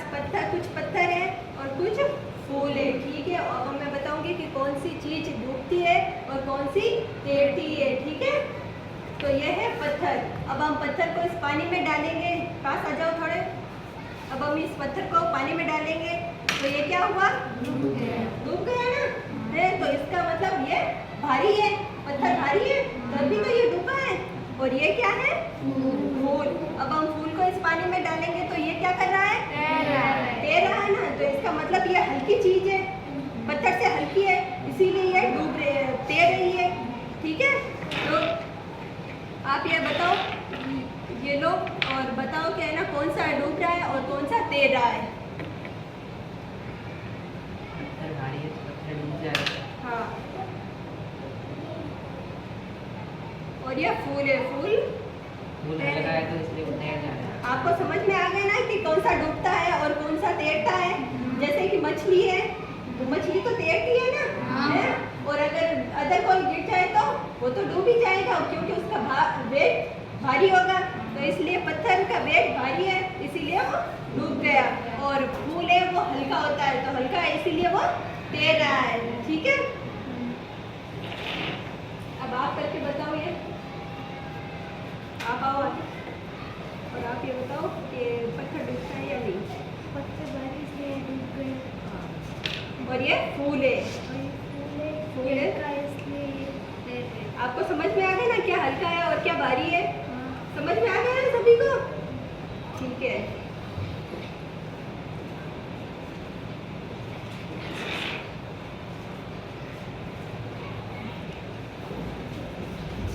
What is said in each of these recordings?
पास कुछ पत्थर है और कुछ फूल है, ठीक है। अब मैं बताऊंगी कि कौन सी चीज डूबती है और कौन सी तैरती है, ठीक है। तो ये है पत्थर। अब हम पत्थर को इस पानी में डालेंगे, पास आ जाओ थोड़े। अब हम इस पत्थर को पानी में डालेंगे तो ये क्या हुआ, डूब गया ना है। तो इसका मतलब ये भारी है, पत्थर भारी है तभी तो ये डूबा है। और ये क्या है, फूल। अब हम फूल को इस पानी में डालेंगे तो ये क्या कर रहा है, तैर रहा है ना। तो इसका मतलब ये हल्की चीज है, पत्थर से हल्की है, इसीलिए ये तैर रही है, ठीक है। तो आप ये बताओ, ये लो और बताओ कि है ना कौन सा डूब रहा है और कौन सा तैर रहा है। पत्थर भारी है तो पत्थर डूब जाएगा। हाँ, और ये फूल है, फूल हल्का है तो इसलिए वो तैर जा रहा है। आपको समझ में आ गया ना कि कौन सा डूबता है और कौन सा तैरता है। जैसे कि मछली है, तो मछली तो तैरती है ना, है? और अगर कोई गिर जाए तो वो तो डूब ही जाएगा, क्योंकि उसका वेट भारी होगा। तो इसलिए पत्थर का वेट भारी है, इसीलिए वो डूब गया। और फूल है वो हल्का होता है, तो हल्का है इसीलिए वो तैर रहा है, ठीक है। अब आप करके बताओ, ये आप आओ आगे और आप ये बताओ कि पत्थर डूबता है या नहीं। पत्थर बारिश से डूब गए और ये फूल है, फूल है इसलिए ये तैर रहे। आपको समझ में आ गया ना क्या हल्का है और क्या भारी है। समझ में आ गया ना सभी को, ठीक है।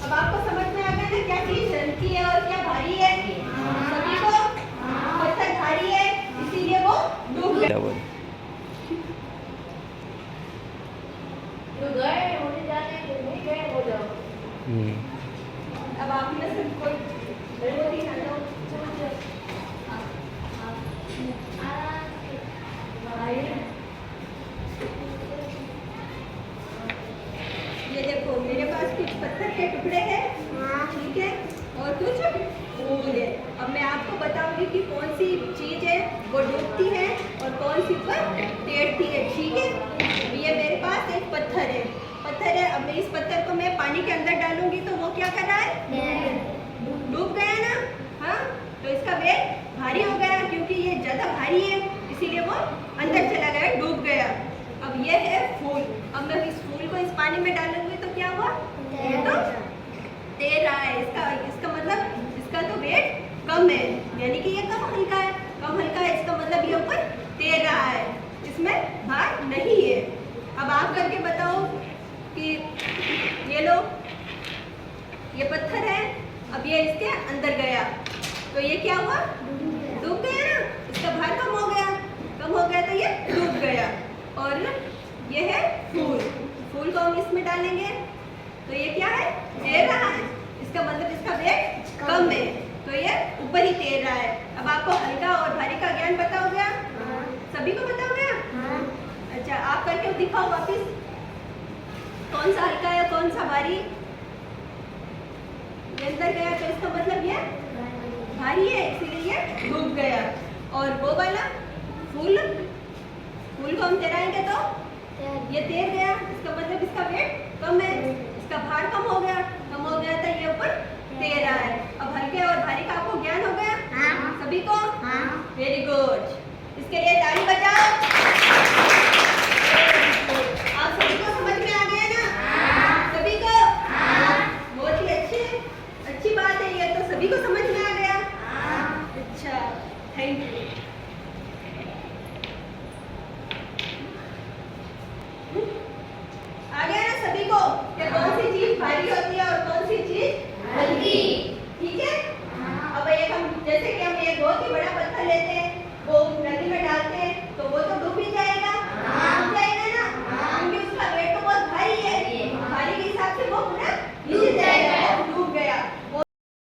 अब आपको समझ में आ गया ना क्या चीज हल्की है और क्या भारी है। सभी को पत्थर भारी है इसीलिए वो डूब गया। जो गए होने जाने जो नहीं गए हो जाओ। अब आप में से कोई जरूरी ना लो, ये देखो मेरे पास कुछ पत्थर के टुकड़े हैं, ठीक है, और कुछ फूल है। अब मैं आपको बताऊंगी कि कौन सी चीज है वो डूबती है और कौन सी पर तैरती है, ठीक है। ये मेरे पास एक पत्थर है, अब मैं इस पत्थर को मैं पानी के अंदर डालूंगी तो वो क्या कर रहा है, डूब गया ना। हाँ, तो इसका वेट भारी हो गया क्योंकि ये ज्यादा भारी है, इसीलिए वो अंदर चला गया, डूब गया। अब ये है फूल। अब मैं इस फूल को इस पानी में डालूंगी तो क्या हुआ, ये तो तैर रहा है। इसका मतलब इसका तो वेट कम है, यानी कि ये कम हल्का है, इसका मतलब ये ऊपर तैर रहा है, इसमें भार नहीं है। अब आप करके बताओ कि ये लो, ये पत्थर है, अब ये इसके अंदर गया तो ये क्या हुआ, डूब गया ना। इसका भार कम हो गया तो ये डूब गया। और ये है फूल को हम इसमें डालेंगे तो ये क्या है, तैर रहा है, इसका मतलब इसका वेट कम है तो ये ऊपर ही तैर रहा है। अब आपको हल्का और भारी का ज्ञान पता हो गया, सभी को पता हो गया। अच्छा, आप करके दिखाओ वापिस, कौन सा हल्का है कौन सा भारी। ये अंदर गया तो इसका मतलब ये भारी है, इसीलिए ये डूब गया। और वो वाला फूल को हम तैराएंगे तो ये तैर गया, इसका मतलब इसका वेट कम है, इसका भार कम हो गया तो ये ऊपर तैर रहा है। अब हल्के और भारी का आपको ज्ञान हो गया, सभी को। वेरी गुड, इसके लिए ताली बजाओ। आप सभी को समझ में आ गया ना, सभी को। बहुत ही अच्छी बात है, ये तो सभी को समझ में आ गया। अच्छा, थैंक यू। आ गया ना सभी को कि कौन सी चीज भारी होती है और कौन सी चीज हल्की, ठीक है। अब एक हम जैसे कि हम एक बहुत ही बड़ा पत्थर लेते हैं, वो नदी में डालते हैं तो वो तो डूब ही जाएगा।